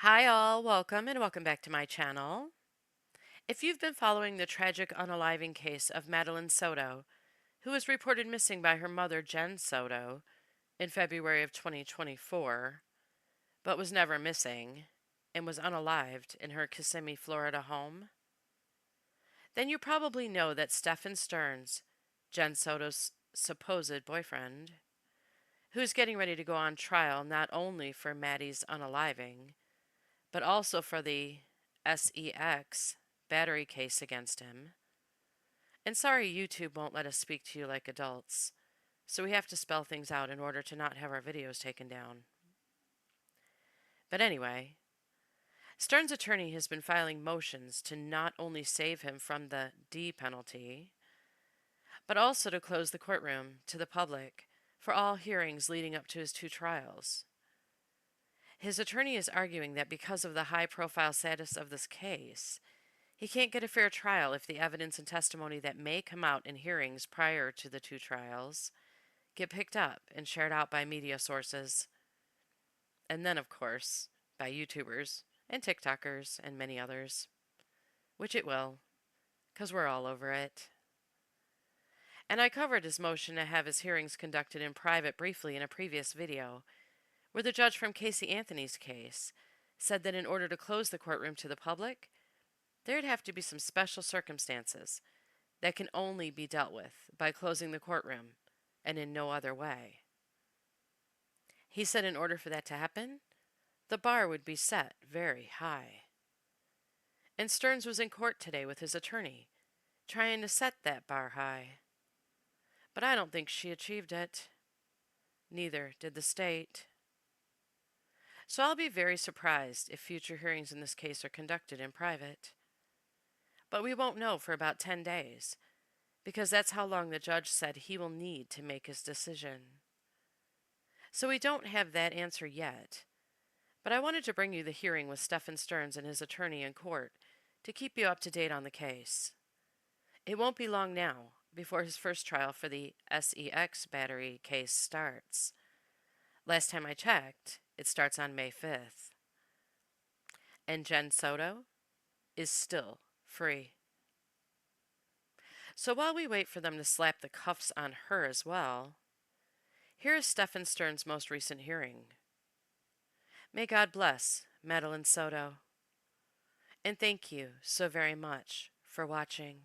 Hi all, welcome and welcome back to my channel. If you've been following the tragic unaliving case of Madeline Soto, who was reported missing by her mother Jen Soto in February of 2024, but was never missing and was unalived in her Kissimmee, Florida home, then you probably know that Stephan Stearns, Jen Soto's supposed boyfriend, who's getting ready to go on trial not only for Maddie's unaliving, but also for the SEX battery case against him. And sorry, YouTube won't let us speak to you like adults, so we have to spell things out in order to not have our videos taken down. But anyway, Stearns' attorney has been filing motions to not only save him from the D penalty, but also to close the courtroom to the public for all hearings leading up to his two trials. His attorney is arguing that because of the high-profile status of this case, he can't get a fair trial if the evidence and testimony that may come out in hearings prior to the two trials get picked up and shared out by media sources. And then, of course, by YouTubers and TikTokers and many others. Which it will, because we're all over it. And I covered his motion to have his hearings conducted in private briefly in a previous video, where the judge from Casey Anthony's case said that in order to close the courtroom to the public, there'd have to be some special circumstances that can only be dealt with by closing the courtroom and in no other way. He said in order for that to happen, the bar would be set very high. And Stearns was in court today with his attorney, trying to set that bar high. But I don't think she achieved it. Neither did the state. So I'll be very surprised if future hearings in this case are conducted in private. But we won't know for about 10 days, because that's how long the judge said he will need to make his decision. So we don't have that answer yet, but I wanted to bring you the hearing with Stephan Stearns and his attorney in court to keep you up to date on the case. It won't be long now before his first trial for the SEX battery case starts. Last time I checked, it starts on May 5th. And Jen Soto is still free. So while we wait for them to slap the cuffs on her as well, here is Stephan Stearns' most recent hearing. May God bless Madeline Soto. And thank you so very much for watching.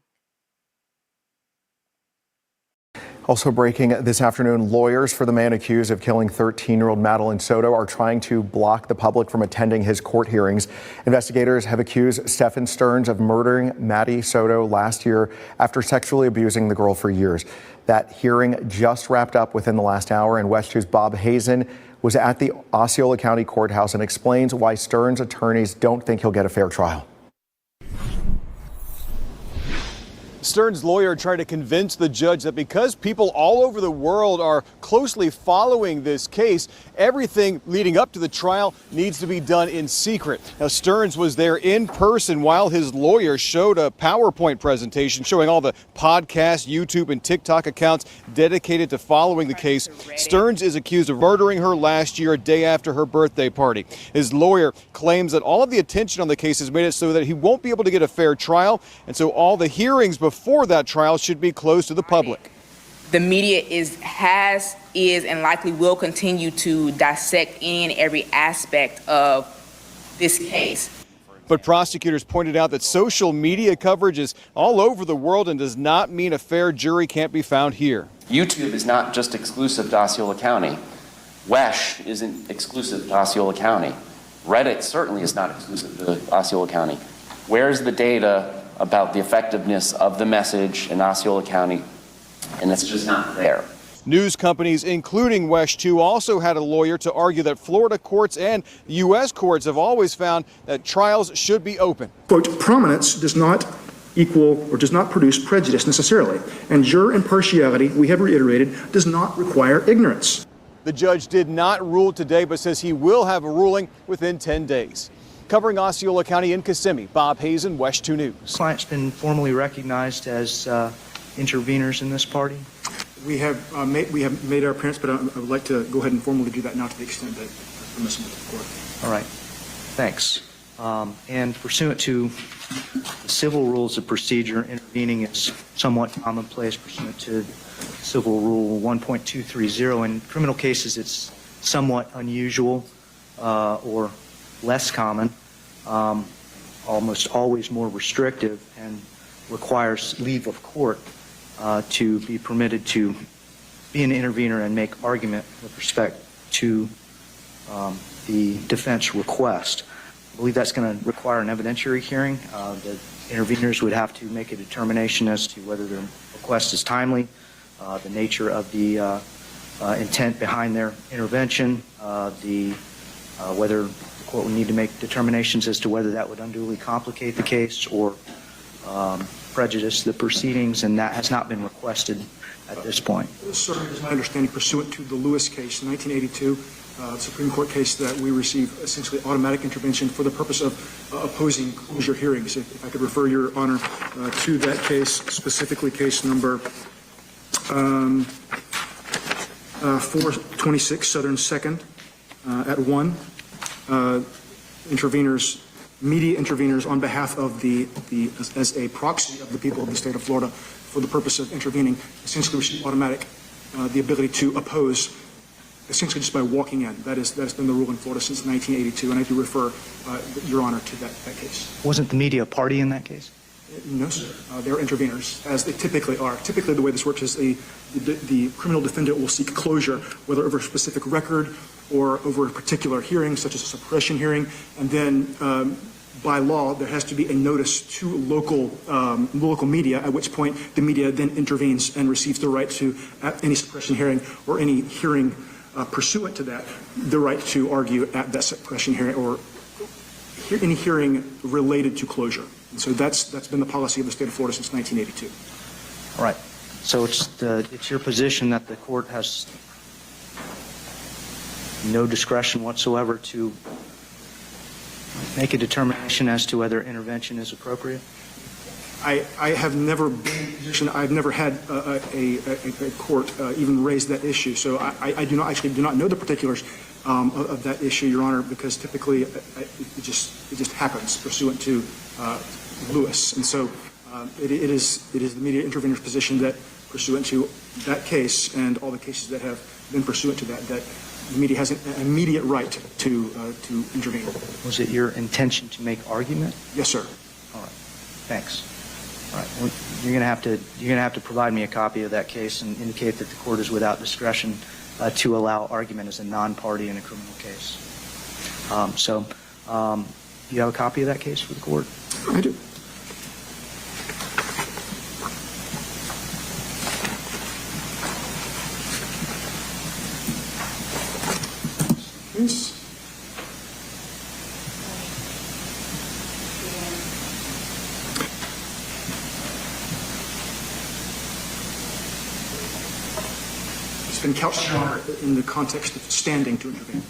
Also breaking this afternoon, lawyers for the man accused of killing 13-year-old Madeline Soto are trying to block the public from attending his court hearings. Investigators have accused Stephan Stearns of murdering Maddie Soto last year after sexually abusing the girl for years. That hearing just wrapped up within the last hour, and West 2's Bob Hazen was at the Osceola County Courthouse and explains why Stearns' attorneys don't think he'll get a fair trial. Stearns' lawyer tried to convince the judge that because people all over the world are closely following this case, everything leading up to the trial needs to be done in secret. Now, Stearns was there in person while his lawyer showed a PowerPoint presentation showing all the podcast, YouTube, and TikTok accounts dedicated to following the case. Stearns is accused of murdering her last year, a day after her birthday party. His lawyer claims that all of the attention on the case has made it so that he won't be able to get a fair trial, and so all the hearings before that trial should be closed to the public. The media is, and likely will continue to dissect any and every aspect of this case. But prosecutors pointed out that social media coverage is all over the world and does not mean a fair jury can't be found here. YouTube is not just exclusive to Osceola County. WESH isn't exclusive to Osceola County. Reddit certainly is not exclusive to Osceola County. Where's the data about the effectiveness of the message in Osceola County? And it's just not there. News companies, including WESH 2, also had a lawyer to argue that Florida courts and U.S. courts have always found that trials should be open. Quote, prominence does not equal or does not produce prejudice necessarily, and juror impartiality, we have reiterated, does not require ignorance. The judge did not rule today, but says he will have a ruling within 10 days. Covering Osceola County in Kissimmee, Bob Hazen, WESH 2 News. Client's been formally recognized as interveners in this party. We have made our appearance, but I would like to go ahead and formally do that now to the extent that permissible to the court. All right. Thanks. And pursuant to the civil rules of procedure, intervening is somewhat commonplace pursuant to Civil Rule 1.230. In criminal cases, it's somewhat unusual or less common, almost always more restrictive, and requires leave of court to be permitted to be an intervener and make argument with respect to the defense request. I believe that's going to require an evidentiary hearing. The interveners would have to make a determination as to whether their request is timely, the nature of the intent behind their intervention, whether the court would need to make determinations as to whether that would unduly complicate the case or prejudice the proceedings, and that has not been requested at this point. Sir, it is my understanding, pursuant to the Lewis case, 1982, Supreme Court case, that we receive essentially automatic intervention for the purpose of opposing closure hearings. If I could refer Your Honor to that case, specifically case number 426 Southern 2nd at 1. Media interveners on behalf of as a proxy of the people of the state of Florida for the purpose of intervening, essentially receive automatic the ability to oppose essentially just by walking in. That's been the rule in Florida since 1982, and I do refer Your Honor to that case. Wasn't the media a party in that case? No, sir. They're interveners, as they typically are. Typically, the way this works is the criminal defendant will seek closure, whether over a specific record or over a particular hearing, such as a suppression hearing, and then by law, there has to be a notice to local media, at which point the media then intervenes and receives the right to, at any suppression hearing or any hearing pursuant to that, the right to argue at that suppression hearing or any hearing related to closure. And so that's been the policy of the state of Florida since 1982. All right. So it's your position that the court has no discretion whatsoever to make a determination as to whether intervention is appropriate? I have never been in a position, I've never had a court even raise that issue. So I do not know the particulars of that issue, Your Honor, because typically it just happens pursuant to Lewis. And so it is the media intervener's position that pursuant to that case and all the cases that have been pursuant to that the media has an immediate right to intervene. Was it your intention to make argument? Yes, sir. All right. Thanks. All right. Well, you're going to have to provide me a copy of that case and indicate that the court is without discretion to allow argument as a non-party in a criminal case. Do you have a copy of that case for the court? I do. Yes. It's been couched, Your Honor, in the context of standing to intervene.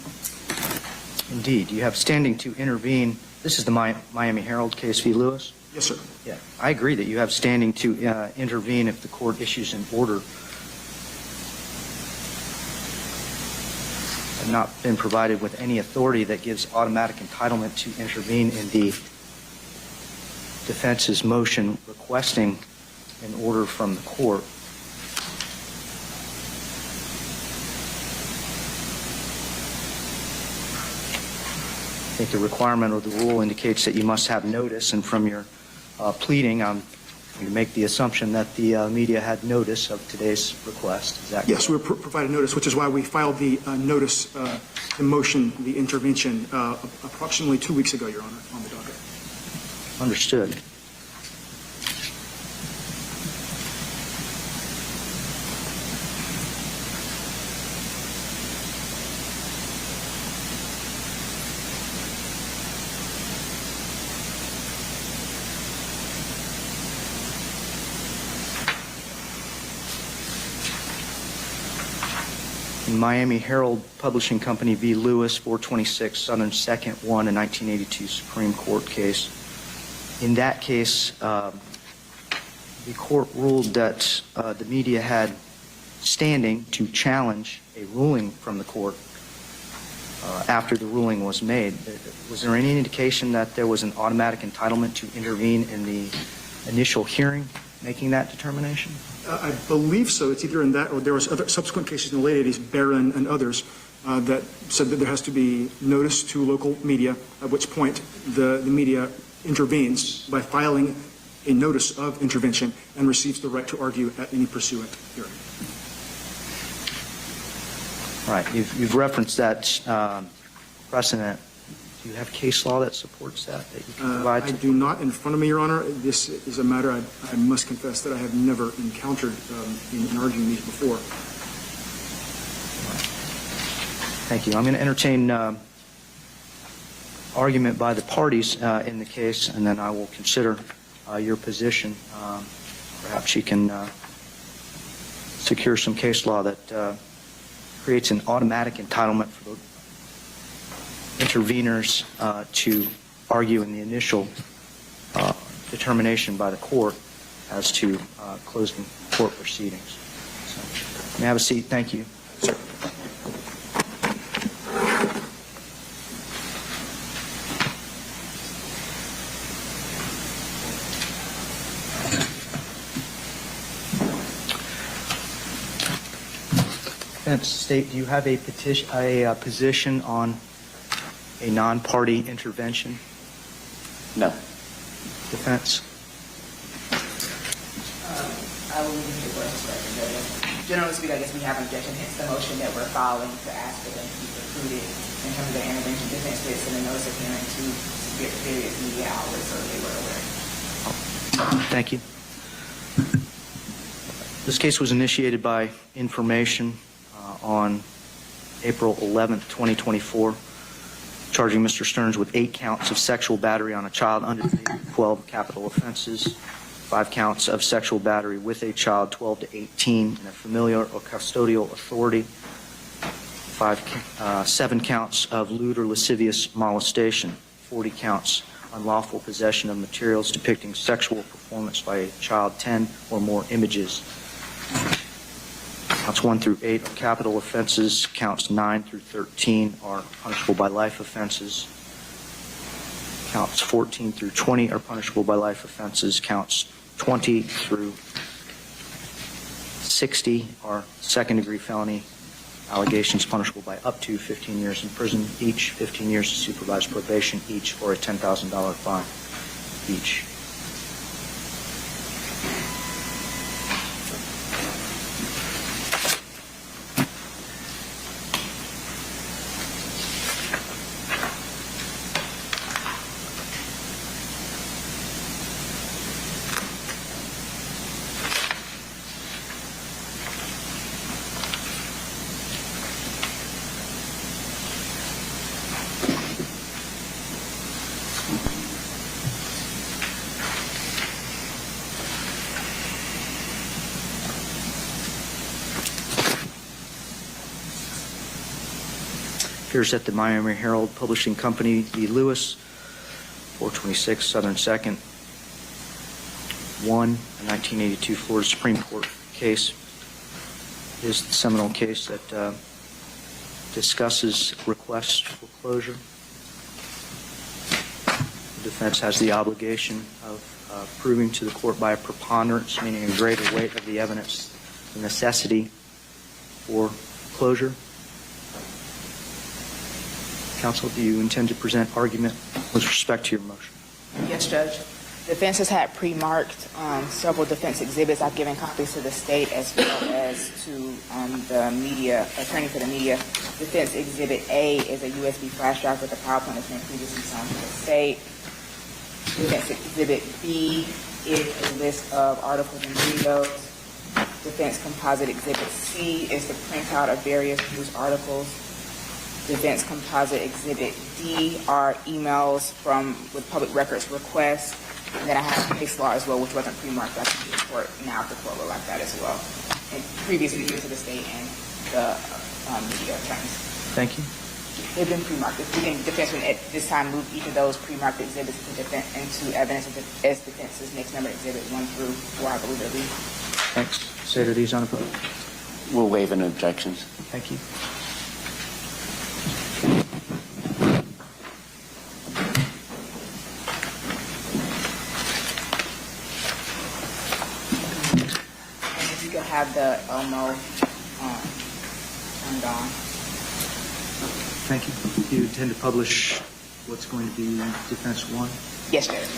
Indeed. You have standing to intervene. This is the Miami Herald case v. Lewis? Yes, sir. Yeah. I agree that you have standing to intervene if the court issues an order and not been provided with any authority that gives automatic entitlement to intervene in the defense's motion requesting an order from the court. I think the requirement of the rule indicates that you must have notice, and from your pleading, I'm going to make the assumption that the media had notice of today's request. Is that Yes, we were provided notice, which is why we filed the notice, the motion, the intervention, approximately 2 weeks ago, Your Honor, on the docket. Understood. Miami Herald Publishing Company v. Lewis, 426 Southern 2nd 1, a 1982 Supreme Court case. In that case, the court ruled that the media had standing to challenge a ruling from the court after the ruling was made. Was there any indication that there was an automatic entitlement to intervene in the initial hearing making that determination? I believe so. It's either in that or there was other subsequent cases in the late 80s, Barron and others, that said that there has to be notice to local media, at which point the media intervenes by filing a notice of intervention and receives the right to argue at any pursuant hearing. All right. You've referenced that precedent. Do you have case law that supports that you can provide? I do not in front of me, Your Honor. This is a matter I must confess that I have never encountered in arguing these before. Thank you. I'm going to entertain argument by the parties in the case, and then I will consider your position. Perhaps you can secure some case law that creates an automatic entitlement for the interveners to argue in the initial determination by the court as to closing court proceedings. So, may I have a seat? Thank you. Sir. State, do you have a position on a non-party intervention? No. Defense? I will leave it for discussion. Generally speaking, I guess we have an objection, hence the motion that we're filing to ask for them to be precluded in terms of the intervention. Defense did send a notice of hearing to various media outlets, so they were aware. Thank you. This case was initiated by information on April 11th, 2024, charging Mr. Stearns with 8 counts of sexual battery on a child under the age of 12, capital offenses, 5 counts of sexual battery with a child 12 to 18 in a familiar or custodial authority, 7 counts of lewd or lascivious molestation, 40 counts unlawful possession of materials depicting sexual performance by a child, 10 or more images. Counts 1 through 8 are capital offenses. Counts 9 through 13 are punishable by life offenses. Counts 14 through 20 are punishable by life offenses. Counts 20 through 60 are second-degree felony allegations punishable by up to 15 years in prison each, 15 years of supervised probation each, or a $10,000 fine each. Appears at the Miami Herald Publishing Company v. Lewis, 426 Southern 2nd, 1, a 1982 Florida Supreme Court case. Is the seminal case that discusses requests for closure. The defense has the obligation of proving to the court by a preponderance, meaning a greater weight of the evidence, the necessity for closure. Counsel, do you intend to present argument with respect to your motion? Yes, Judge. Defense has had pre-marked several defense exhibits. I've given copies to the state as well as to the media, attorney for the media. Defense Exhibit A is a USB flash drive with a PowerPoint that's been previously signed to the state. Defense Exhibit B is a list of articles and videos. Defense Composite Exhibit C is the printout of various news articles. Defense Composite Exhibit D are emails with public records requests. And then I have case law as well, which wasn't pre-marked. I can report now if the court will like that as well. And previously given to the state and the media attorneys. Thank you. They've been pre-marked. We can defense at this time move each of those pre-marked exhibits into evidence as defense's next number exhibit 1 through 4, I believe it'll be. Thanks. Consider these unopposed. We'll waive any objections. Thank you. have the Elmo turned on. Thank you. Do you intend to publish what's going to be defense one? Yes, Judge.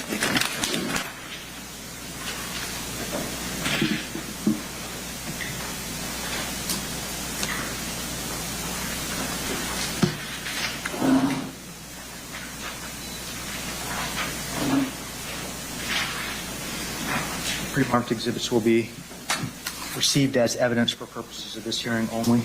Pre-marked exhibits will be received as evidence for purposes of this hearing only.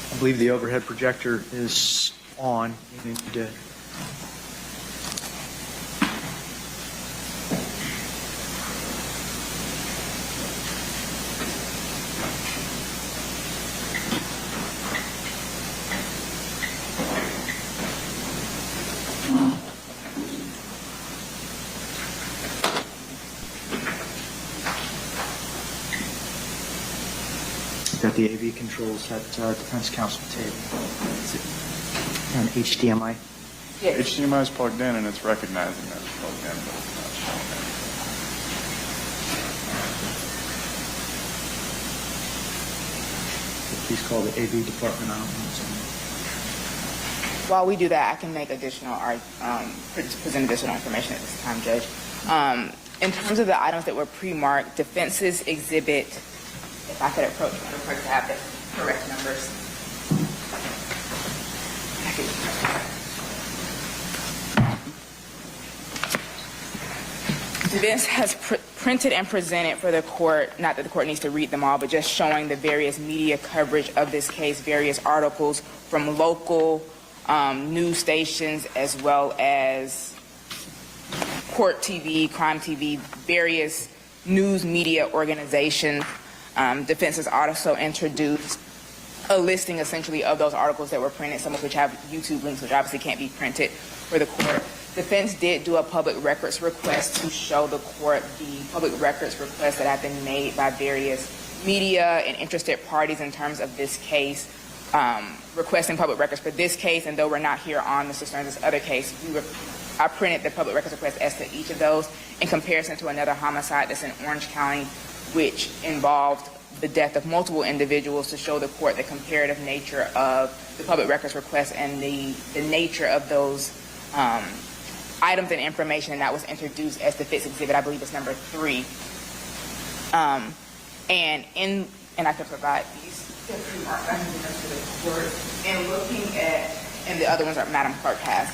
I believe the overhead projector is on. You need to got the AV controls at defense counsel table. Is it on HDMI? Yes. HDMI is plugged in and it's recognizing that it's plugged in, but it's not showing it. Please call the AV department. I don't know what's While we do that, I can make additional, present additional information at this time, Judge. In terms of the items that were pre-marked, defenses exhibit, if I could approach my report to have the correct numbers. Defense has printed and presented for the court, not that the court needs to read them all, but just showing the various media coverage of this case, various articles from local news stations as well as court TV, crime TV, various news media organizations. Defense has also introduced a listing essentially of those articles that were printed, some of which have YouTube links, which obviously can't be printed for the court. Defense did do a public records request to show the court the public records requests that have been made by various media and interested parties in terms of this case, requesting public records for this case. And though we're not here on Mr. Stearns' other case, I printed the public records request as to each of those in comparison to another homicide that's in Orange County, which involved the death of multiple individuals, to show the court the comparative nature of the public records request and the nature of those items and information, and that was introduced as defense exhibit, I believe it's number 3. And I can provide these to the court. And looking at, and the other ones are Madam Clerk has.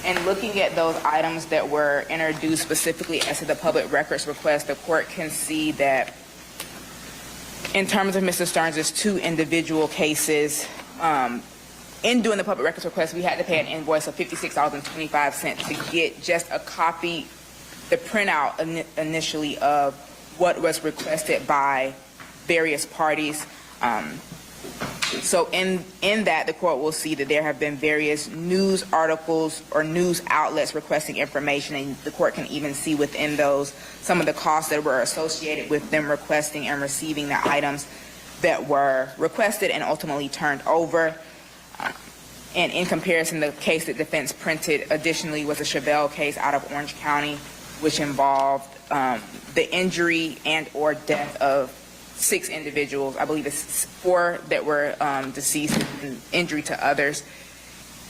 And looking at those items that were introduced specifically as to the public records request, the court can see that in terms of Mr. Stearns' 2 individual cases, in doing the public records request, we had to pay an invoice of $56.25 to get just a copy, the printout initially of what was requested by various parties. So in that, the court will see that there have been various news articles or news outlets requesting information, and the court can even see within those some of the costs that were associated with them requesting and receiving the items that were requested and ultimately turned over. And in comparison, the case that defense printed additionally was a Chevelle case out of Orange County, which involved the injury and or death of 6 individuals. I believe it's 4 that were deceased and injury to others.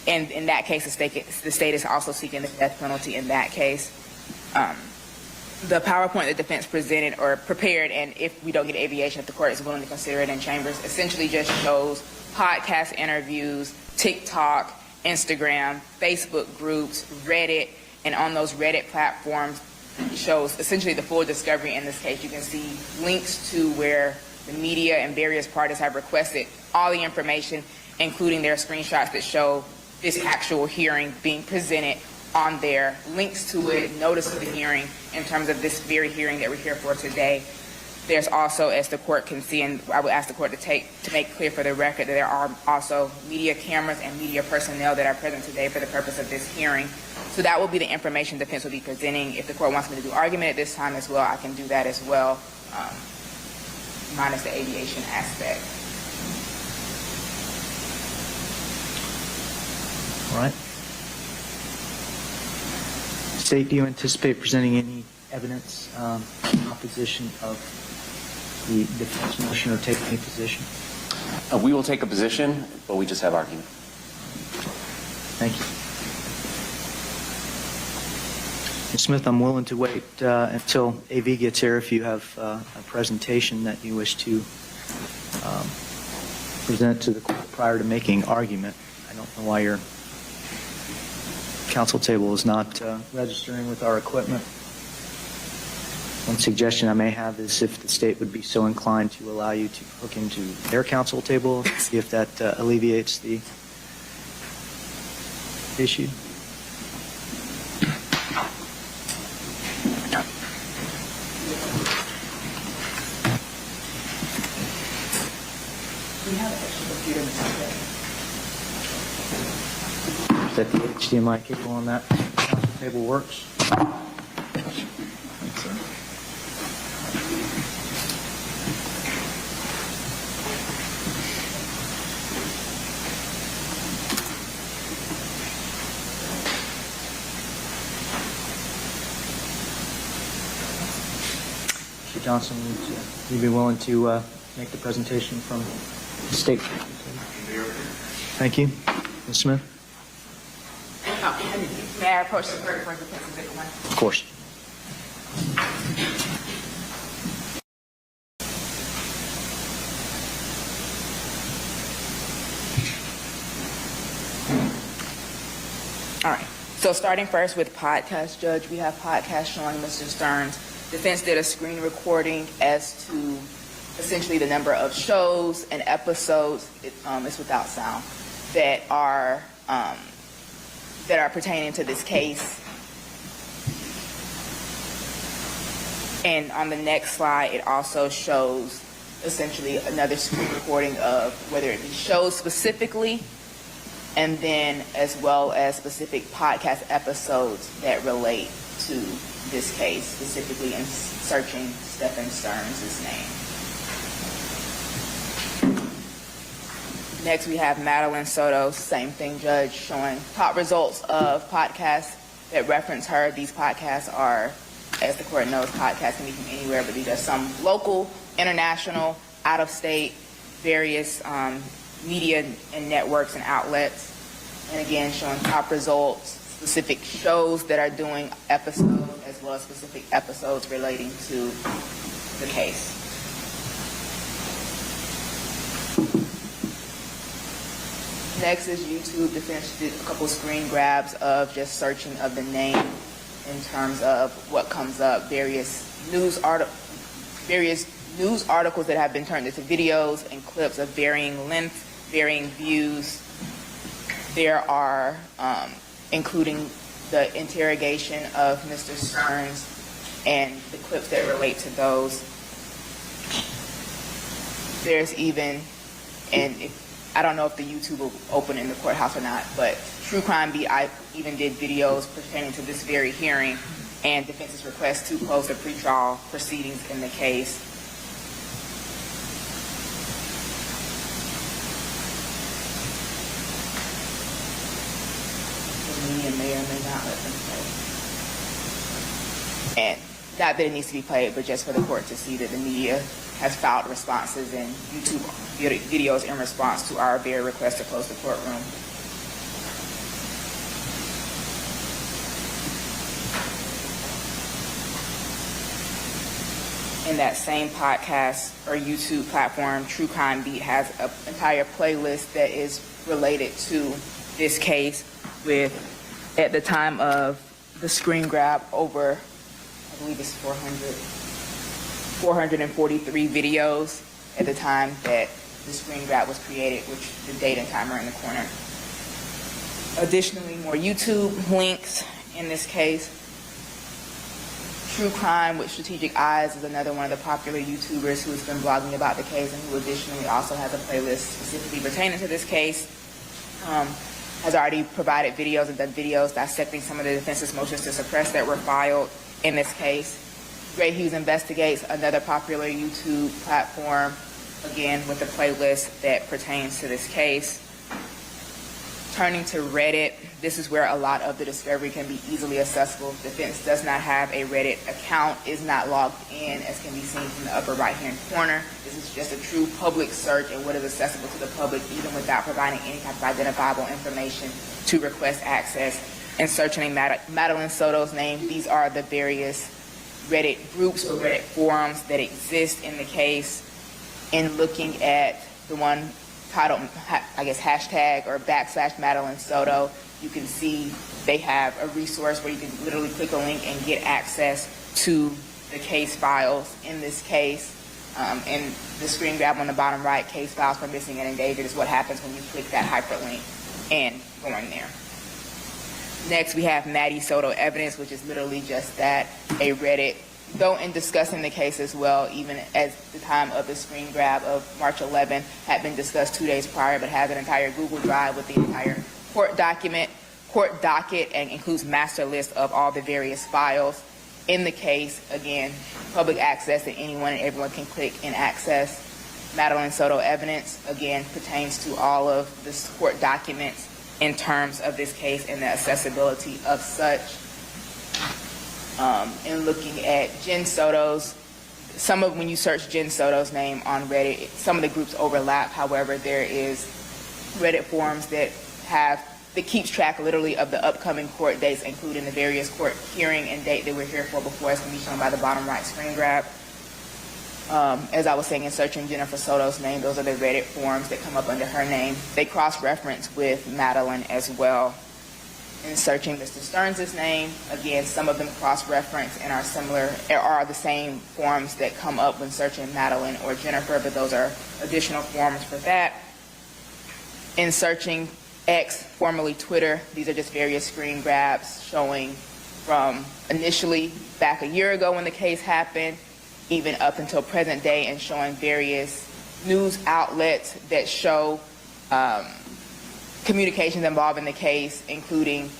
And in that case, the state is also seeking the death penalty in that case. The PowerPoint that defense presented or prepared, and if we don't get aviation, if the court is willing to consider it in chambers, essentially just shows podcast interviews, TikTok, Instagram, Facebook groups, Reddit, and on those Reddit platforms shows essentially the full discovery in this case. You can see links to where the media and various parties have requested all the information, including their screenshots that show this actual hearing being presented on there, links to it, notice of the hearing in terms of this very hearing that we're here for today. There's also, as the court can see, and I would ask the court to make clear for the record that there are also media cameras and media personnel that are present today for the purpose of this hearing. So that will be the information defense will be presenting. If the court wants me to do argument at this time as well, I can do that as well, minus the aviation aspect. All right. State, do you anticipate presenting any evidence in opposition of the defense motion or taking a position? We will take a position, but we just have argument. Thank you. Ms. Smith, I'm willing to wait until AV gets here if you have a presentation that you wish to present to the court prior to making argument. I don't know why your counsel table is not registering with our equipment. One suggestion I may have is if the state would be so inclined to allow you to hook into their counsel table, see if that alleviates the issue. Is that the HDMI cable on that counsel table works? Mr. Johnson, would you be willing to make the presentation from the state? Thank you. Ms. Smith? May I approach the court for defense exhibit 1? Of course. All right. So starting first with podcast, Judge, we have podcast showing Mr. Stearns. Defense did a screen recording as to essentially the number of shows and episodes, it's without sound, that are pertaining to this case. And on the next slide, it also shows essentially another screen recording of whether it be shows specifically, and then as well as specific podcast episodes that relate to this case, specifically in searching Stephan Stearns' name. Next, we have Madeline Soto, same thing, Judge, showing top results of podcasts that reference her. These podcasts are, as the court knows, podcasts can be from anywhere, but these are some local, international, out-of-state, various media and networks and outlets. And again, showing top results, specific shows that are doing episodes, as well as specific episodes relating to the case. Next is YouTube. Defense did a couple screen grabs of just searching of the name in terms of what comes up, various news articles that have been turned into videos and clips of varying length, varying views. There are, including the interrogation of Mr. Stearns and the clips that relate to those. There's even, and I don't know if the YouTube will open in the courthouse or not, but True Crime Beat, I even did videos pertaining to this very hearing and defense's request to close the pretrial proceedings in the case. The media may or may not let them play. And not that it needs to be played, but just for the court to see that the media has filed responses and YouTube videos in response to our very request to close the courtroom. In that same podcast or YouTube platform, True Crime Beat has an entire playlist that is related to this case with, at the time of the screen grab, over, I believe it's 443 videos at the time that the screen grab was created, which the date and time are in the corner. Additionally, more YouTube links in this case. True Crime with Strategic Eyes is another one of the popular YouTubers who has been blogging about the case and who additionally also has a playlist specifically pertaining to this case. Has already provided videos and done videos dissecting some of the defense's motions to suppress that were filed in this case. Gray Hughes Investigates, another popular YouTube platform, again with a playlist that pertains to this case. Turning to Reddit, this is where a lot of the discovery can be easily accessible. Defense does not have a Reddit account, is not logged in, as can be seen from the upper right-hand corner. This is just a true public search and what is accessible to the public, even without providing any type of identifiable information to request access. And searching Madeline Soto's name, these are the various Reddit groups or Reddit forums that exist in the case. In looking at the one titled, I guess, hashtag or / Madeline Soto, you can see they have a resource where you can literally click a link and get access to the case files in this case. And the screen grab on the bottom right, case files for missing and endangered, is what happens when you click that hyperlink and go in there. Next, we have Maddie Soto Evidence, which is literally just that, a Reddit. Though in discussing the case as well, even at the time of the screen grab of March 11, had been discussed 2 days prior, but has an entire Google Drive with the entire court docket, and includes master list of all the various files in the case. Again, public access that anyone and everyone can click and access. Madeline Soto Evidence, again, pertains to all of the court documents in terms of this case and the accessibility of such. And looking at Jen Soto's, when you search Jen Soto's name on Reddit, some of the groups overlap. However, there is Reddit forums that keeps track literally of the upcoming court dates, including the various court hearing and date that we're here for before, as can be shown by the bottom right screen grab. As I was saying, in searching Jennifer Soto's name, those are the Reddit forums that come up under her name. They cross-reference with Madeline as well. In searching Mr. Stearns' name, again, some of them cross-reference and are similar, are the same forms that come up when searching Madeline or Jennifer, but those are additional forms for that. In searching X, formerly Twitter, these are just various screen grabs showing from initially back a year ago when the case happened, even up until present day, and showing various news outlets that show communications involving the case, including,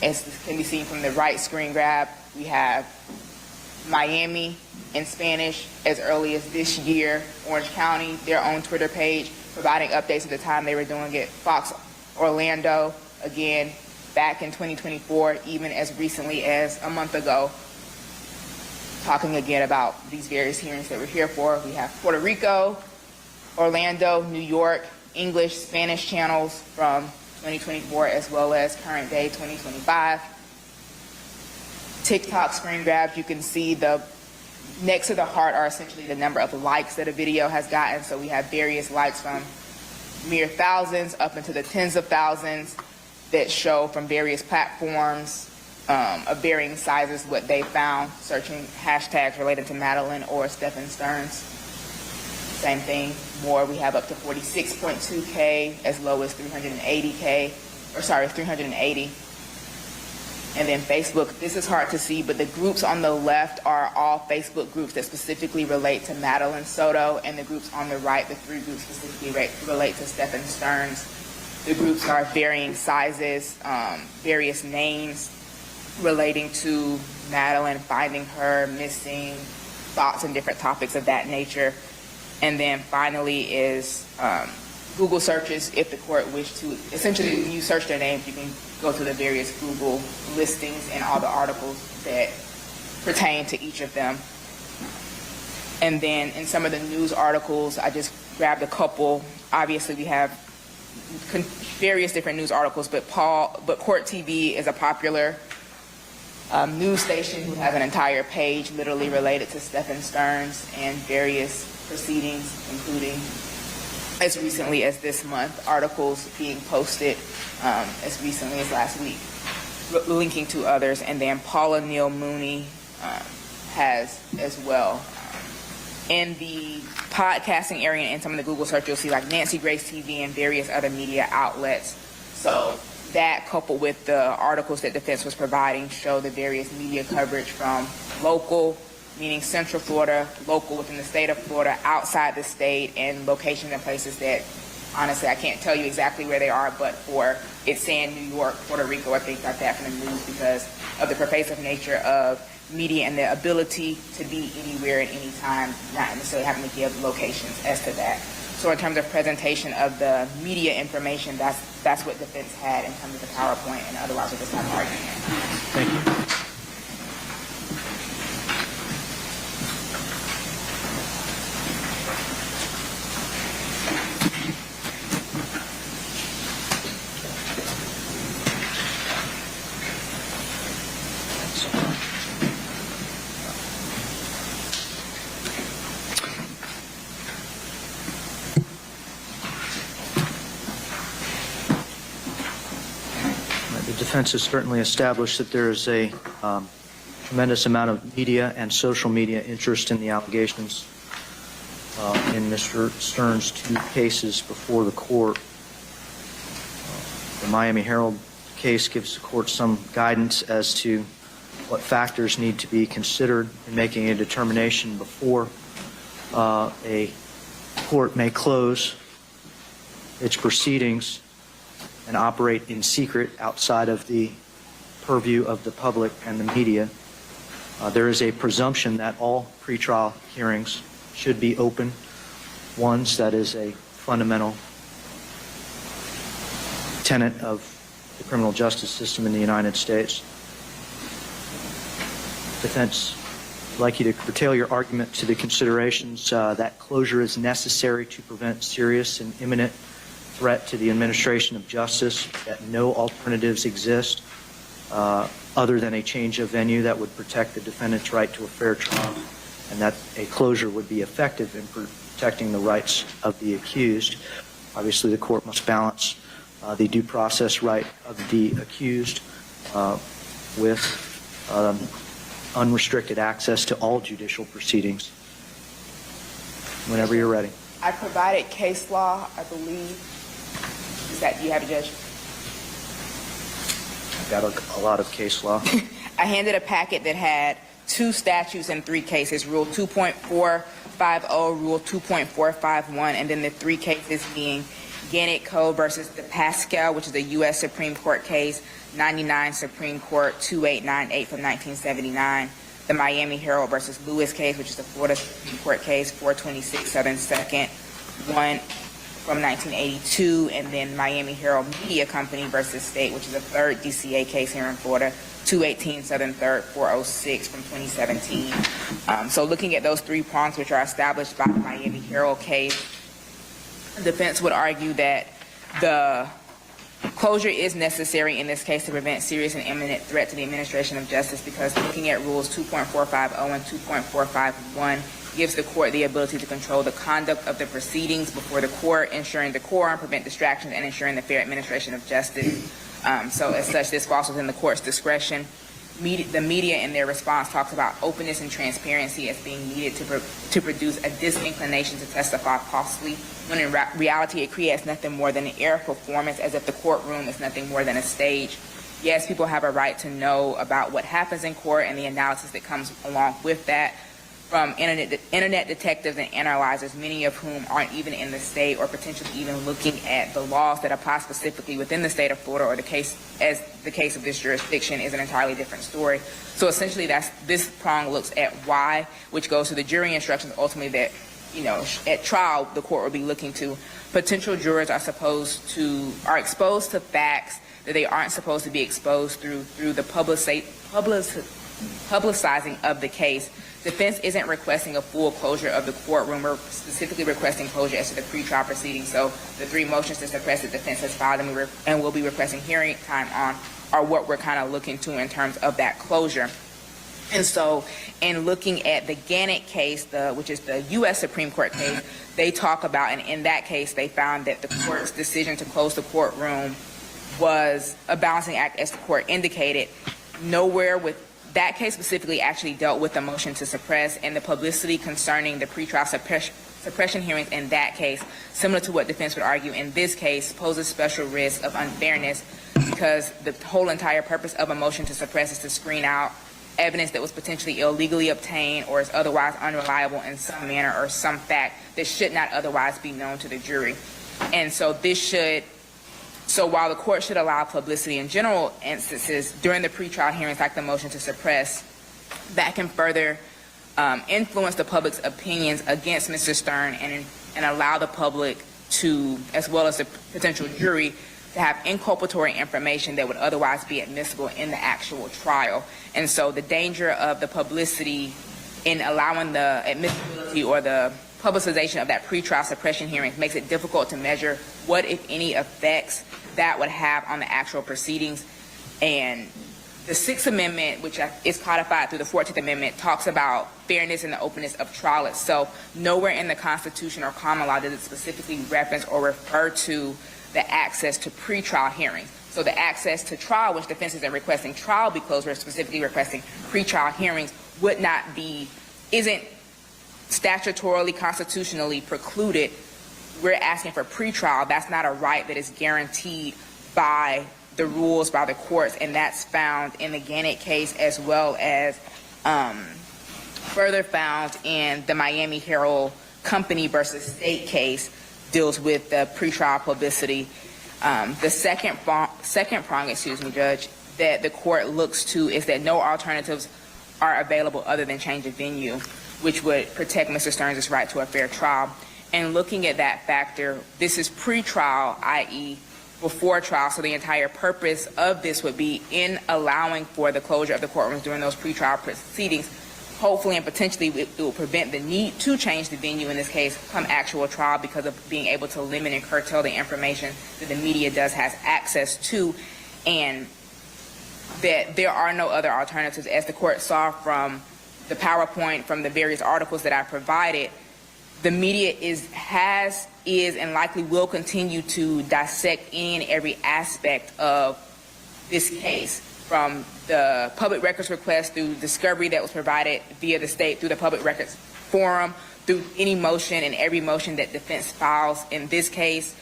as can be seen from the right screen grab, we have Miami in Spanish as early as this year, Orange County, their own Twitter page, providing updates at the time they were doing it, Fox Orlando, again, back in 2024, even as recently as a month ago, talking again about these various hearings that we're here for. We have Puerto Rico, Orlando, New York, English, Spanish channels from 2024 as well as current day 2025. TikTok screen grabs, you can see the next to the heart are essentially the number of likes that a video has gotten. So we have various likes from mere thousands up into the tens of thousands that show from various platforms of varying sizes what they found, searching hashtags related to Madeline or Stephan Stearns. Same thing, more, we have up to 46.2K as low as 380. And then Facebook, this is hard to see, but the groups on the left are all Facebook groups that specifically relate to Madeline Soto, and the groups on the right, the three groups specifically relate to Stephan Stearns. The groups are varying sizes, various names relating to Madeline, finding her, missing, thoughts and different topics of that nature. And then finally is Google searches, if the court wished to. Essentially, when you search their names, you can go to the various Google listings and all the articles that pertain to each of them. And then in some of the news articles, I just grabbed a couple. Obviously, we have various different news articles, but Court TV is a popular news station who has an entire page literally related to Stephan Stearns and various proceedings, including as recently as this month, articles being posted as recently as last week, linking to others. And then Paula Neal Mooney has as well. In the podcasting area and some of the Google search, you'll see like Nancy Grace TV and various other media outlets. So that, coupled with the articles that defense was providing, show the various media coverage from local, meaning Central Florida, local within the state of Florida, outside the state, and locations and places that, honestly, I can't tell you exactly where they are, but for it's saying New York, Puerto Rico, or things like that from the news because of the pervasive nature of media and the ability to be anywhere at any time, not necessarily having to give locations as to that. So in terms of presentation of the media information, that's what defense had in terms of the PowerPoint, and otherwise we'll just have an argument. Thank you. The defense has certainly established that there is a tremendous amount of media and social media interest in the allegations in Mr. Stern's two cases before the court. The Miami Herald case gives the court some guidance as to what factors need to be considered in making a determination before a court may close its proceedings and operate in secret outside of the purview of the public and the media. There is a presumption that all pretrial hearings should be open ones. That is a fundamental tenet of the criminal justice system in the United States. Defense would like you to curtail your argument to the considerations that closure is necessary to prevent serious and imminent threat to the administration of justice, that no alternatives exist other than a change of venue that would protect the defendant's right to a fair trial, and that a closure would be effective in protecting the rights of the accused. Obviously, the court must balance the due process right of the accused with unrestricted access to all judicial proceedings. Whenever you're ready. I provided case law, I believe. Do you have it, Judge? I've got a lot of case law. I handed a packet that had 2 statutes and 3 cases, Rule 2.450, Rule 2.451, and then the 3 cases being Gannett Co. versus the Pascal, which is a U.S. Supreme Court case, 99 Supreme Court 2898 from 1979, the Miami Herald versus Lewis case, which is the Florida Supreme Court case, 426 Southern 2nd, 1 from 1982, and then Miami Herald Media Company versus State, which is a 3rd DCA case here in Florida, 218 Southern 3rd, 406 from 2017. So looking at those 3 prongs which are established by the Miami Herald case, the defense would argue that the closure is necessary in this case to prevent serious and imminent threat to the administration of justice, because looking at Rules 2.450 and 2.451 gives the court the ability to control the conduct of the proceedings before the court, ensuring decorum, prevent distractions, and ensuring the fair administration of justice. So as such, this falls within the court's discretion. The media in their response talks about openness and transparency as being needed to produce a disinclination to testify falsely, when in reality it creates nothing more than an air of performance, as if the courtroom is nothing more than a stage. Yes, people have a right to know about what happens in court and the analysis that comes along with that, from internet detectives and analyzers, many of whom aren't even in the state or potentially even looking at the laws that apply specifically within the state of Florida, or the case of this jurisdiction is an entirely different story. So essentially this prong looks at why, which goes to the jury instructions ultimately that, at trial the court will be looking to. Potential jurors are exposed to facts that they aren't supposed to be exposed through the publicizing of the case. Defense isn't requesting a full closure of the courtroom. We're specifically requesting closure as to the pretrial proceedings. So the 3 motions to suppress that defense has filed and will be requesting hearing time on are what we're kind of looking to in terms of that closure. And so in looking at the Gannett case, which is the U.S. Supreme Court case, they talk about, and in that case they found that the court's decision to close the courtroom was a balancing act, as the court indicated. Nowhere with that case specifically actually dealt with the motion to suppress, and the publicity concerning the pretrial suppression hearings in that case, similar to what defense would argue in this case, poses special risk of unfairness because the whole entire purpose of a motion to suppress is to screen out evidence that was potentially illegally obtained or is otherwise unreliable in some manner or some fact that should not otherwise be known to the jury. And so so while the court should allow publicity in general instances during the pretrial hearings like the motion to suppress, that can further influence the public's opinions against Mr. Stern and allow the public to, as well as the potential jury, to have inculpatory information that would otherwise be admissible in the actual trial. And so the danger of the publicity in allowing the admissibility or the publicization of that pretrial suppression hearing makes it difficult to measure what, if any, effects that would have on the actual proceedings. And the Sixth Amendment, which is codified through the 14th Amendment, talks about fairness and the openness of trial itself. Nowhere in the Constitution or common law does it specifically reference or refer to the access to pretrial hearings. So the access to trial, which defense isn't requesting trial be closed, we're specifically requesting pretrial hearings, isn't statutorily, constitutionally precluded. We're asking for pretrial. That's not a right that is guaranteed by the rules, by the courts, and that's found in the Gannett case as well as further found in the Miami Herald Company versus State case, deals with the pretrial publicity. The second prong, Judge, that the court looks to is that no alternatives are available other than change of venue, which would protect Mr. Stearns' right to a fair trial. And looking at that factor, this is pretrial, i.e. before trial, so the entire purpose of this would be in allowing for the closure of the courtrooms during those pretrial proceedings. Hopefully and potentially it will prevent the need to change the venue in this case come actual trial because of being able to limit and curtail the information that the media has access to, and that there are no other alternatives. As the court saw from the PowerPoint, from the various articles that I provided, the media is, and likely will continue to dissect any and every aspect of this case, from the public records request through discovery that was provided via the state through the public records forum, through any motion and every motion that defense files in this case.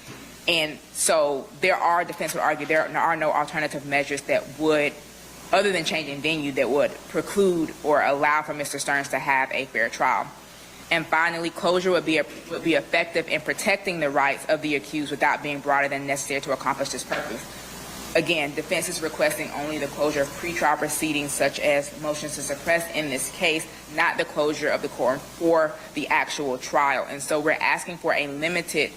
And so defense would argue there are no alternative measures that would, other than changing venue, that would preclude or allow for Mr. Stearns to have a fair trial. And finally, closure would be effective in protecting the rights of the accused without being broader than necessary to accomplish this purpose. Again, defense is requesting only the closure of pretrial proceedings such as motions to suppress in this case, not the closure of the court for the actual trial. And so we're asking for a limited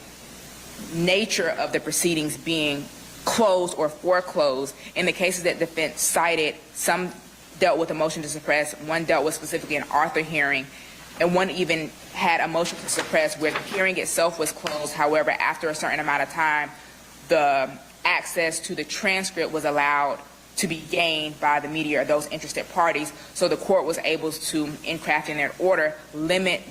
nature of the proceedings being closed or foreclosed. In the cases that defense cited, some dealt with a motion to suppress, one dealt with specifically an Arthur hearing, and one even had a motion to suppress where the hearing itself was closed. However, after a certain amount of time, the access to the transcript was allowed to be gained by the media or those interested parties. So the court was able to, in crafting their order, limit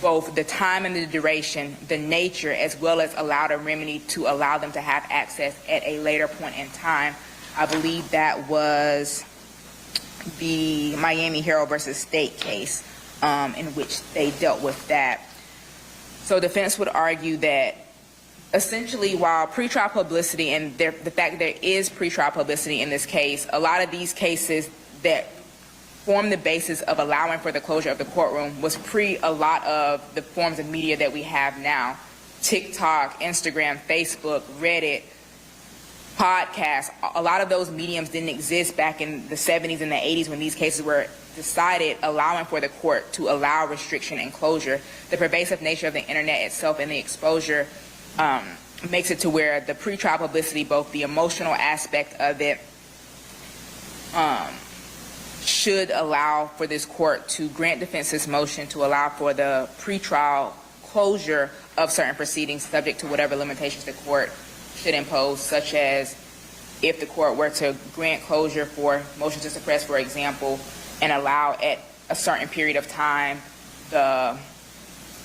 both the time and the duration, the nature, as well as allowed a remedy to allow them to have access at a later point in time. I believe that was the Miami Herald versus State case, in which they dealt with that. So defense would argue that essentially, while pretrial publicity and the fact that there is pretrial publicity in this case, a lot of these cases that form the basis of allowing for the closure of the courtroom was a lot of the forms of media that we have now. TikTok, Instagram, Facebook, Reddit, podcasts. A lot of those mediums didn't exist back in the 70s and the 80s when these cases were decided, allowing for the court to allow restriction and closure. The pervasive nature of the internet itself and the exposure makes it to where the pretrial publicity, both the emotional aspect of it, should allow for this court to grant defense's motion to allow for the pretrial closure of certain proceedings subject to whatever limitations the court should impose, such as if the court were to grant closure for motions to suppress, for example, and allow at a certain period of time the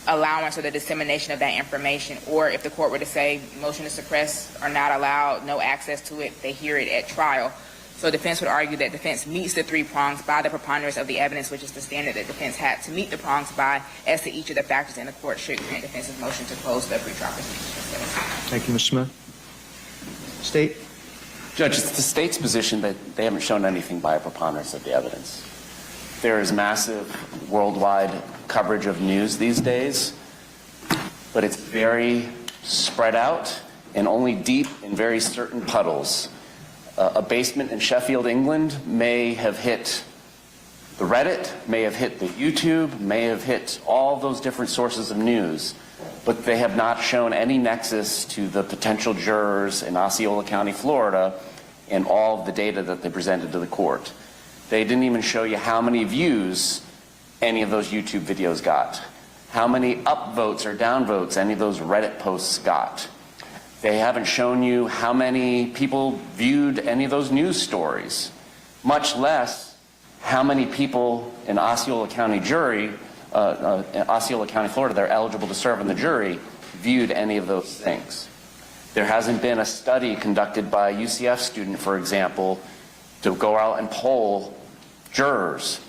allowance or the dissemination of that information, or if the court were to say motion to suppress are not allowed, no access to it, they hear it at trial. So defense would argue that defense meets the three prongs by the preponderance of the evidence, which is the standard that defense had to meet the prongs by as to each of the factors, and the court should grant defense's motion to close the pretrial proceedings. Thank you, Ms. Smith. State. Judge, it's the state's position that they haven't shown anything by a preponderance of the evidence. There is massive worldwide coverage of news these days, but it's very spread out and only deep in very certain puddles. A basement in Sheffield, England may have hit the Reddit, may have hit the YouTube, may have hit all those different sources of news, but they have not shown any nexus to the potential jurors in Osceola County, Florida, and all of the data that they presented to the court. They didn't even show you how many views any of those YouTube videos got, how many upvotes or downvotes any of those Reddit posts got. They haven't shown you how many people viewed any of those news stories, much less how many people in Osceola County jury, Osceola County, Florida, they're eligible to serve in the jury, viewed any of those things. There hasn't been a study conducted by a UCF student, for example, to go out and poll jurors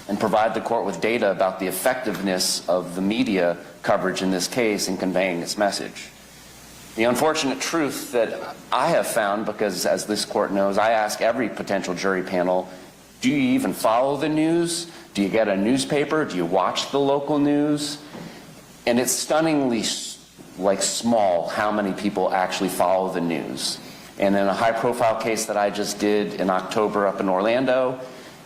and provide the court with data about the effectiveness of the media coverage in this case in conveying its message. The unfortunate truth that I have found, because as this court knows, I ask every potential jury panel, do you even follow the news? Do you get a newspaper? Do you watch the local news? And it's stunningly small how many people actually follow the news. And in a high-profile case that I just did in October up in Orlando,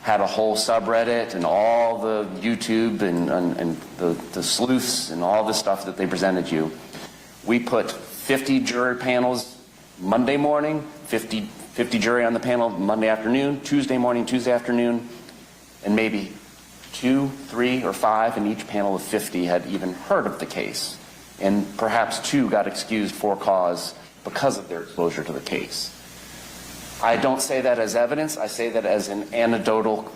had a whole subreddit and all the YouTube and the sleuths and all the stuff that they presented you. We put 50 jury panels Monday morning, 50 jury on the panel Monday afternoon, Tuesday morning, Tuesday afternoon, and maybe 2, 3, or 5 in each panel of 50 had even heard of the case. And perhaps 2 got excused for cause because of their exposure to the case. I don't say that as evidence. I say that as an anecdotal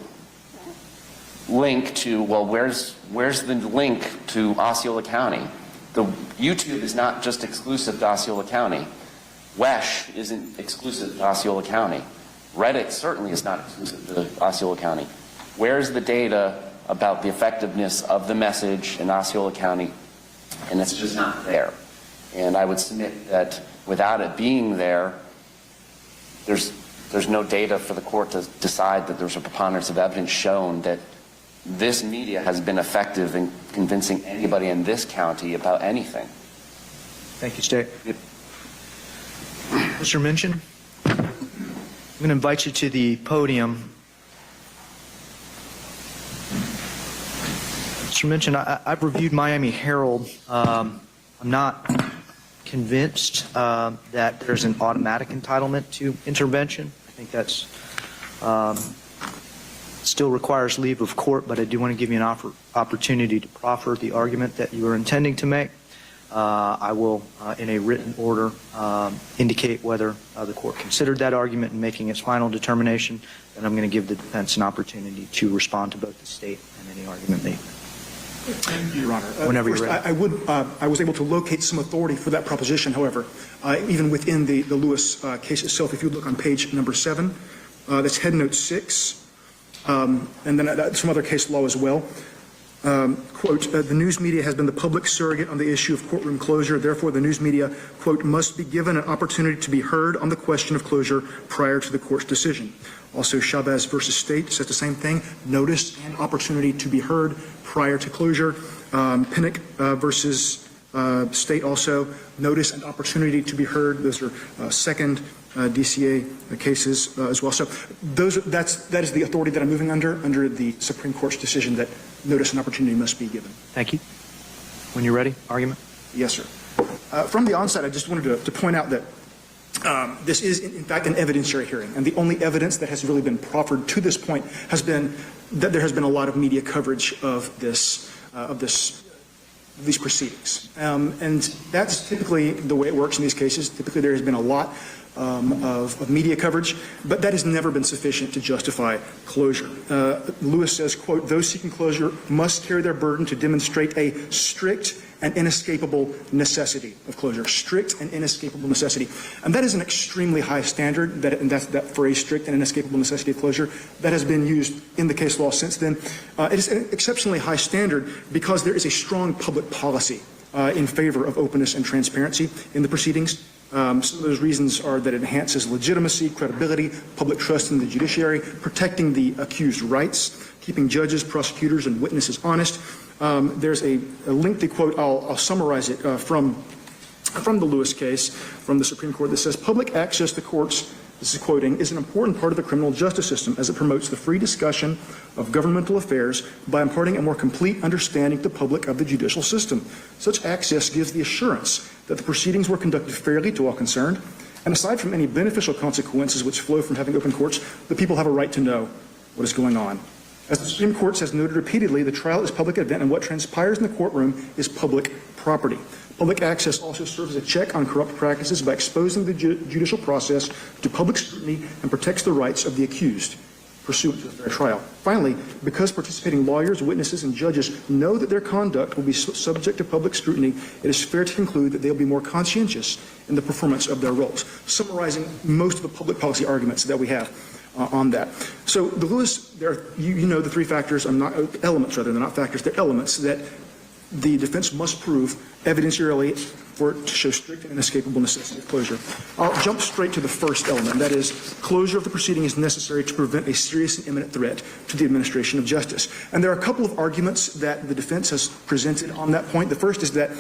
link to, well, where's the link to Osceola County? The YouTube is not just exclusive to Osceola County. WESH isn't exclusive to Osceola County. Reddit certainly is not exclusive to Osceola County. Where's the data about the effectiveness of the message in Osceola County? And it's just not there. And I would submit that without it being there, there's no data for the court to decide that there's a preponderance of evidence shown that this media has been effective in convincing anybody in this county about anything. Thank you, State. Mr. Minchin, I'm going to invite you to the podium. Mr. Minchin, I've reviewed Miami Herald. I'm not convinced that there's an automatic entitlement to intervention. I think that's still requires leave of court, but I do want to give you an opportunity to proffer the argument that you are intending to make. I will, in a written order, indicate whether the court considered that argument in making its final determination, and I'm going to give the defense an opportunity to respond to both the state and any argument made. Thank you, Your Honor. Whenever you're first, ready. I was able to locate some authority for that proposition, however, even within the Lewis case itself. If you look on page number 7, that's head note 6, and then some other case law as well. Quote, the news media has been the public surrogate on the issue of courtroom closure. Therefore, the news media, quote, must be given an opportunity to be heard on the question of closure prior to the court's decision. Also, Chavez versus State says the same thing, notice and opportunity to be heard prior to closure. Pinnock versus State also, notice and opportunity to be heard. Those are second DCA cases as well. So that is the authority that I'm moving under the Supreme Court's decision that notice and opportunity must be given. Thank you. When you're ready, argument. Yes, sir. From the onset, I just wanted to point out that this is, in fact, an evidentiary hearing, and the only evidence that has really been proffered to this point has been that there has been a lot of media coverage of these proceedings, and that's typically the way it works in these cases. Typically, there has been a lot of media coverage, but that has never been sufficient to justify closure. Lewis says, quote, those seeking closure must carry their burden to demonstrate a strict and inescapable necessity of closure. Strict and inescapable necessity. And that is an extremely high standard, and that's that phrase, strict and inescapable necessity of closure, that has been used in the case law since then. It is an exceptionally high standard because there is a strong public policy in favor of openness and transparency in the proceedings. Some of those reasons are that it enhances legitimacy, credibility, public trust in the judiciary, protecting the accused rights, keeping judges, prosecutors, and witnesses honest. There's a lengthy quote, I'll summarize it from the Lewis case from the Supreme Court that says, public access to courts, this is quoting, is an important part of the criminal justice system as it promotes the free discussion of governmental affairs by imparting a more complete understanding to the public of the judicial system. Such access gives the assurance that the proceedings were conducted fairly to all concerned, and aside from any beneficial consequences which flow from having open courts, the people have a right to know what is going on. As the Supreme Court has noted repeatedly, the trial is a public event, and what transpires in the courtroom is public property. Public access also serves as a check on corrupt practices by exposing the judicial process to public scrutiny and protects the rights of the accused pursuant to a fair trial. Finally, because participating lawyers, witnesses, and judges know that their conduct will be subject to public scrutiny, it is fair to conclude that they will be more conscientious in the performance of their roles. Summarizing most of the public policy arguments that we have on that. So the Lewis, you know the three factors, elements rather, they're not factors, they're elements that the defense must prove evidentiarily for it to show strict and inescapable necessity of closure. I'll jump straight to the first element, that is, closure of the proceeding is necessary to prevent a serious and imminent threat to the administration of justice. And there are a couple of arguments that the defense has presented on that point. The first is that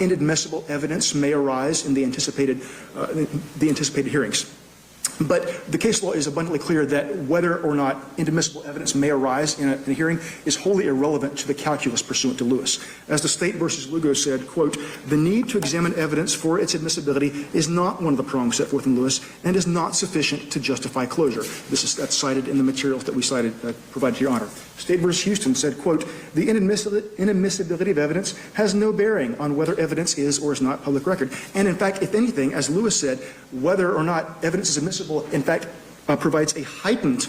inadmissible evidence may arise in the anticipated hearings. But the case law is abundantly clear that whether or not inadmissible evidence may arise in a hearing is wholly irrelevant to the calculus pursuant to Lewis. As the State versus Lugo said, quote, the need to examine evidence for its admissibility is not one of the prongs set forth in Lewis and is not sufficient to justify closure. That's cited in the materials that we provided to your honor. State versus Houston said, quote, the inadmissibility of evidence has no bearing on whether evidence is or is not public record. And in fact, if anything, as Lewis said, whether or not evidence is admissible, in fact, provides a heightened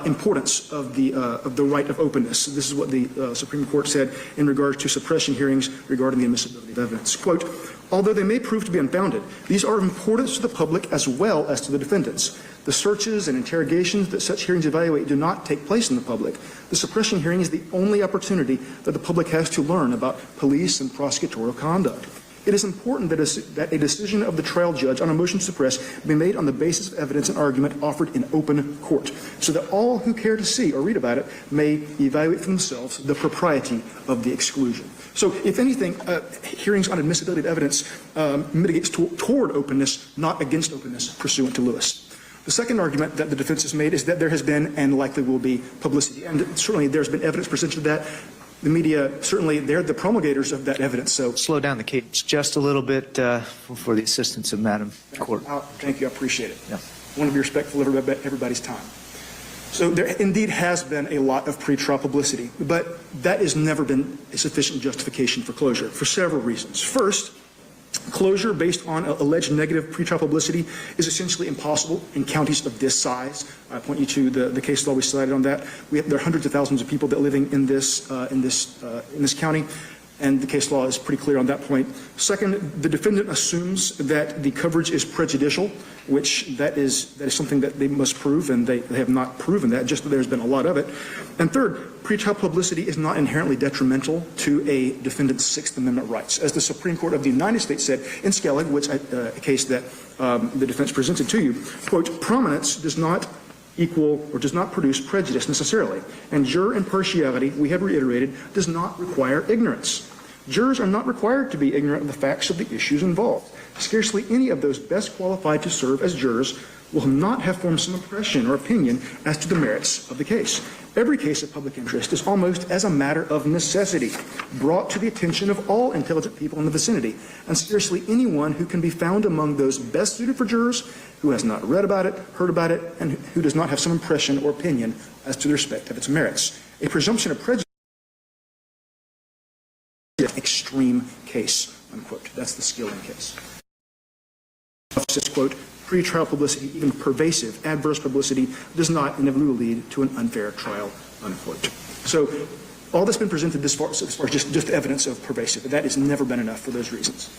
importance of the right of openness. This is what the Supreme Court said in regards to suppression hearings regarding the admissibility of evidence. Quote, although they may prove to be unfounded, these are of importance to the public as well as to the defendants. The searches and interrogations that such hearings evaluate do not take place in the public. The suppression hearing is the only opportunity that the public has to learn about police and prosecutorial conduct. It is important that a decision of the trial judge on a motion to suppress be made on the basis of evidence and argument offered in open court, so that all who care to see or read about it may evaluate for themselves the propriety of the exclusion. So, if anything, hearings on admissibility of evidence mitigates toward openness, not against openness, pursuant to Lewis. The second argument that the defense has made is that there has been and likely will be publicity, and certainly there's been evidence presented to that. The media, certainly, they're the promulgators of that evidence. So slow down the cadence just a little bit for the assistance of Madam Court. Thank you. I appreciate it. Yeah. I want to be respectful of everybody's time. So there indeed has been a lot of pretrial publicity, but that has never been a sufficient justification for closure for several reasons. First, closure based on alleged negative pretrial publicity is essentially impossible in counties of this size. I point you to the case law we cited on that. There are hundreds of thousands of people that living in this county, and the case law is pretty clear on that point. Second, the defendant assumes that the coverage is prejudicial, which that is something that they must prove, and they have not proven that, just that there's been a lot of it. And third, pretrial publicity is not inherently detrimental to a defendant's Sixth Amendment rights. As the Supreme Court of the United States said in Skellig, which a case that the defense presented to you, quote, prominence does not equal or does not produce prejudice necessarily, and juror impartiality, we have reiterated, does not require ignorance. Jurors are not required to be ignorant of the facts of the issues involved. Scarcely any of those best qualified to serve as jurors will not have formed some impression or opinion as to the merits of the case. Every case of public interest is almost as a matter of necessity brought to the attention of all intelligent people in the vicinity, and scarcely anyone who can be found among those best suited for jurors who has not read about it, heard about it, and who does not have some impression or opinion as to the respect of its merits. A presumption of prejudice is an extreme case, unquote. That's the Skilling case. Says, quote, pretrial publicity, even pervasive adverse publicity, does not inevitably lead to an unfair trial, unquote. So all that's been presented this far as just evidence of pervasive, that has never been enough for those reasons.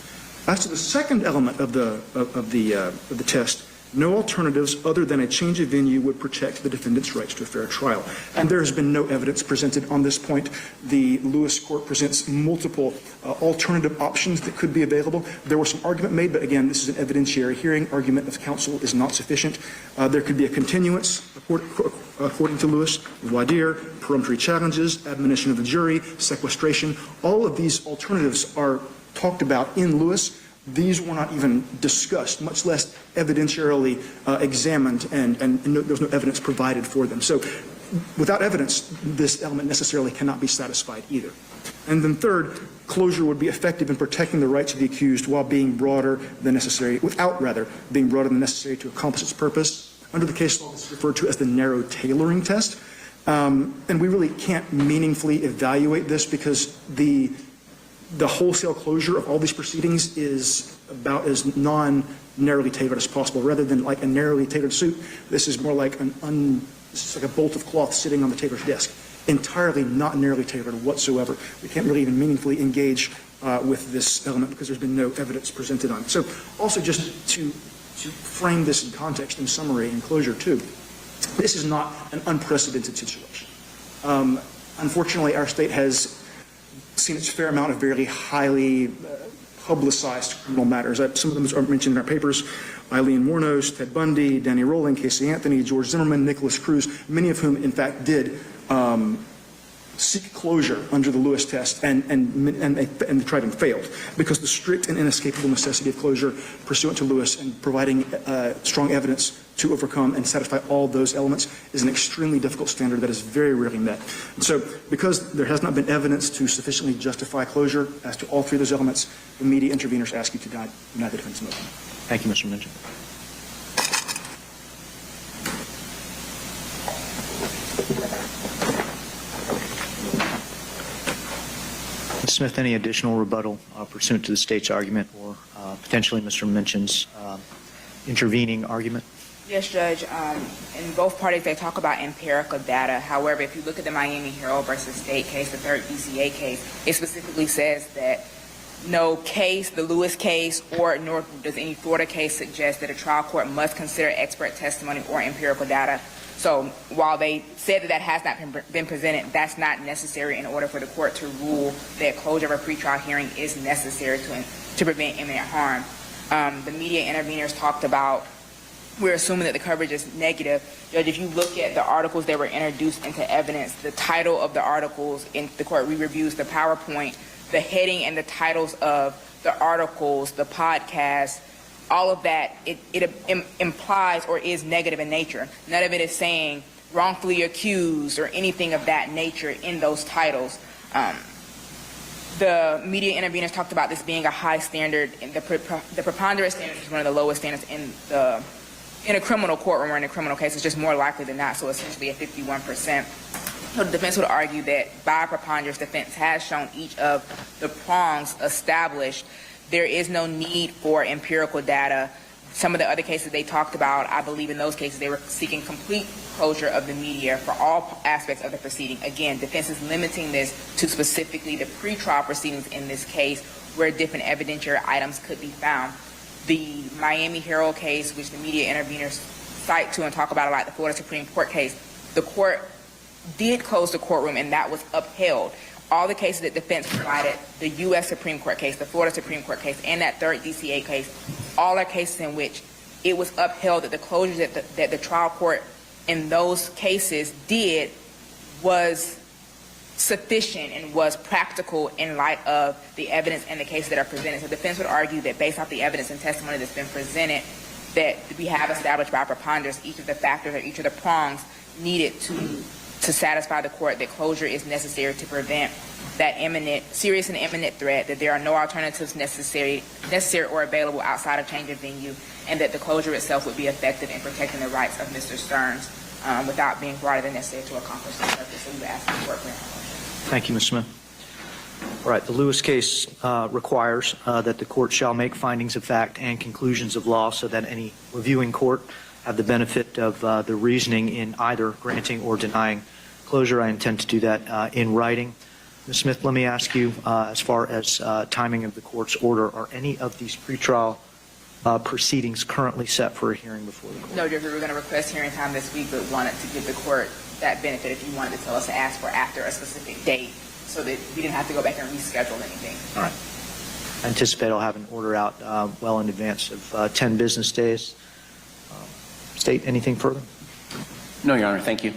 As to the second element of the test, No alternatives other than a change of venue would protect the defendant's rights to a fair trial. And there has been no evidence presented on this point. The Lewis court presents multiple alternative options that could be available. There was some argument made, but again, this is an evidentiary hearing. Argument of counsel is not sufficient. There could be a continuance, according to Lewis, voir dire, peremptory challenges, admonition of the jury, sequestration. All of these alternatives are talked about in Lewis. These were not even discussed, much less evidentiarily examined, and there's no evidence provided for them. So without evidence, this element necessarily cannot be satisfied either. And then third, closure would be effective in protecting the rights of the accused while being broader than necessary, being broader than necessary to accomplish its purpose. Under the case law, this is referred to as the narrow tailoring test. And we really can't meaningfully evaluate this because the wholesale closure of all these proceedings is about as non-narrowly tailored as possible. Rather than like a narrowly tailored suit, this is more like this is like a bolt of cloth sitting on the tailor's desk. Entirely not narrowly tailored whatsoever. We can't really even meaningfully engage with this element because there's been no evidence presented on it. So also just to frame this in context, in summary, in closure too, this is not an unprecedented situation. Unfortunately, our state has seen its fair amount of very highly publicized criminal matters. Some of them are mentioned in our papers. Eileen Wuornos, Ted Bundy, Danny Rowland, Casey Anthony, George Zimmerman, Nicholas Cruz, many of whom, in fact, did seek closure under the Lewis test and tried and failed because the strict and inescapable necessity of closure pursuant to Lewis and providing strong evidence to overcome and satisfy all those elements is an extremely difficult standard that is very rarely met. And so because there has not been evidence to sufficiently justify closure as to all three of those elements, the media interveners ask you to deny the defense motion. Thank you, Mr. Minchin. Ms. Smith, any additional rebuttal pursuant to the state's argument or potentially Mr. Minchin's intervening argument? Yes, Judge. In both parties, they talk about empirical data. However, if you look at the Miami Herald versus State case, the third DCA case, it specifically says that no case, the Lewis case, nor does any Florida case suggest that a trial court must consider expert testimony or empirical data. So while they said that has not been presented, that's not necessary in order for the court to rule that closure of a pretrial hearing is necessary to prevent imminent harm. The media interveners talked about, we're assuming that the coverage is negative. Judge, if you look at the articles that were introduced into evidence, the title of the articles in the court re-reviews, the PowerPoint, the heading and the titles of the articles, the podcast, all of that, it implies or is negative in nature. None of it is saying wrongfully accused or anything of that nature in those titles. The media interveners talked about this being a high standard. The preponderance standard is one of the lowest standards in a criminal courtroom or in a criminal case. It's just more likely than not, so essentially a 51%. So the defense would argue that by preponderance, defense has shown each of the prongs established. There is no need for empirical data. Some of the other cases they talked about, I believe in those cases they were seeking complete closure of the media for all aspects of the proceeding. Again, defense is limiting this to specifically the pretrial proceedings in this case where different evidentiary items could be found. The Miami Herald case, which the media interveners cite to and talk about a lot, the Florida Supreme Court case, the court did close the courtroom and that was upheld. All the cases that defense provided, the U.S. Supreme Court case, the Florida Supreme Court case, and that third DCA case, all are cases in which it was upheld that the closure that the trial court in those cases did was sufficient and was practical in light of the evidence and the cases that are presented. So defense would argue that based off the evidence and testimony that's been presented, that we have established by preponderance each of the factors or each of the prongs needed to satisfy the court that closure is necessary to prevent that serious and imminent threat, that there are no alternatives necessary or available outside of change of venue, and that the closure itself would be effective in protecting the rights of Mr. Stearns without being broader than necessary to accomplish the purpose. So we would ask the court for that. Thank you, Ms. Smith. All right, the Lewis case requires that the court shall make findings of fact and conclusions of law so that any reviewing court have the benefit of the reasoning in either granting or denying closure. I intend to do that in writing. Ms. Smith, let me ask you, as far as timing of the court's order, are any of these pretrial proceedings currently set for a hearing before the court. No, Judge, we were going to request hearing time this week, but wanted to give the court that benefit if you wanted to tell us to ask for after a specific date so that we didn't have to go back and reschedule anything. All right. I anticipate I'll have an order out well in advance of 10 business days. State, anything further? No, Your Honor, thank you.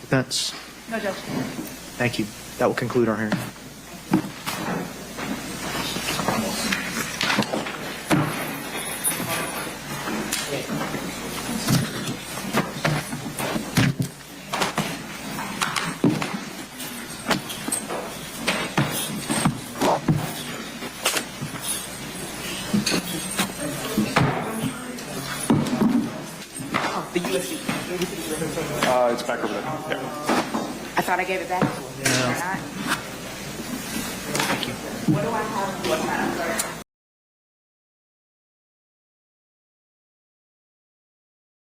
Defense? No, Judge. Thank you. That will conclude our hearing. The USB. It's back over there. Yeah. I thought I gave it back to him. Yeah. Or not? Thank you. What do I have?